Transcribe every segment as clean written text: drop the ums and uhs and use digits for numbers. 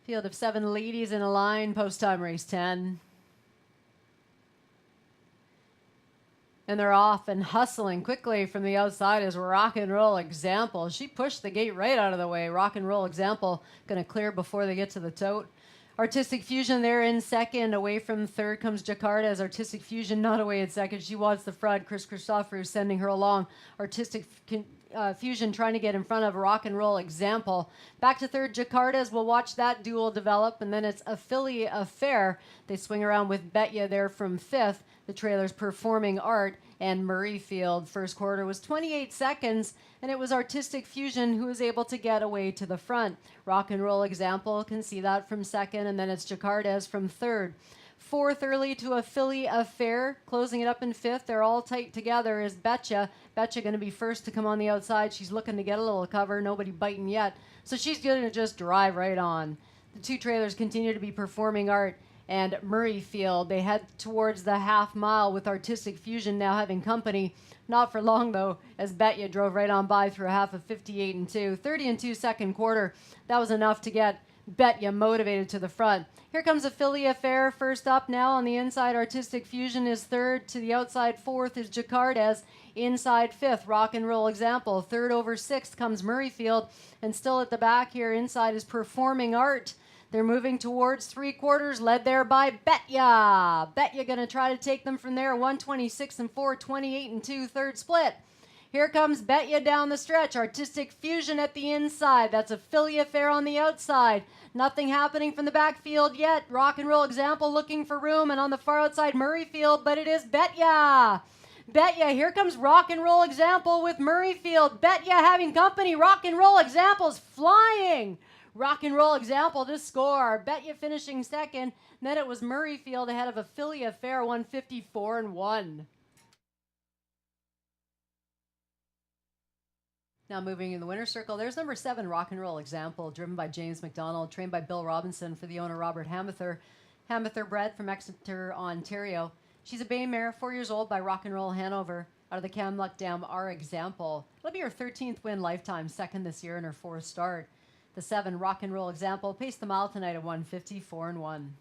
Field of 7 ladies in a line, post time race 10. And they're off and hustling quickly from the outside is Rock and Roll Example. She pushed the gate right out of the way. Rock and Roll Example going to clear before they get to the tote. Artistic Fusion there in second. Away from third comes Jakarta as Artistic Fusion not away in second. She wants the front. Chris Christopher is sending her along. Artistic Fusion trying to get in front of Rock and Roll Example. Back to third, Jakarta's. We'll watch that duel develop. And then it's Affiliate Affair. They swing around with Betya there from fifth. The trailer's Performing Art and Murrayfield. First quarter was 28 seconds, and it was Artistic Fusion who was able to get away to the front. Rock and Roll Example can see that from second, and then it's Jakarta's from third. Fourth early to Affiliate Affair, closing it up in fifth. They're all tight together is Betya. Betya going to be first to come on the outside. She's looking to get a little cover. Nobody biting yet. So she's going to just drive right on. The two trailers continue to be Performing Art and Murrayfield. They head towards the half mile with Artistic Fusion now having company. Not for long, though, as Betya drove right on by through a half of 58 and 2. 30 and 2 second quarter. That was enough to get Betya motivated to the front. Here comes Affiliate Affair first up now on the inside. Artistic Fusion is third. To the outside fourth is Jakarta's. Inside fifth, Rock and Roll Example. Third over sixth comes Murrayfield. And still at the back here inside is Performing Art. They're moving towards three quarters, led there by Betya. Betya going to try to take them from there. 126 and 4, 28 and 2, third split. Here comes Betya down the stretch. Artistic Fusion at the inside. That's Affiliate Affair on the outside. Nothing happening from the backfield yet. Rock and Roll Example looking for room, and on the far outside Murrayfield, but it is Betya. Betya, here comes Rock and Roll Example with Murrayfield. Betya having company. Rock and Roll Example's flying. Rock and Roll Example to score. Betya finishing second. Then it was Murrayfield ahead of Affiliate Affair, 154 and 1. Now moving in the winner's circle, there's number 7, Rock and Roll Example, driven by James McDonald, trained by Bill Robinson for the owner Robert Hamather. Hamather bred from Exeter, Ontario. She's a bay mare, 4 years old, by Rock and Roll Hanover, out of the Kamluk Dam R Example. It'll be her 13th win lifetime, second this year in her 4th start. The 7, Rock and Roll Example, paced the mile tonight at 154 and 1.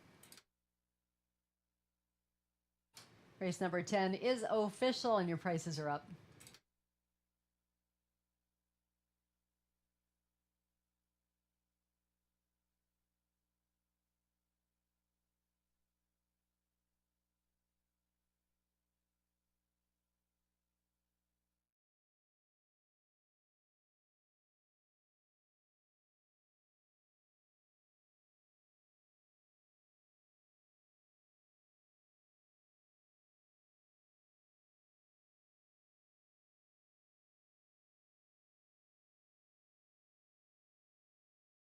Race number 10 is official, and your prices are up.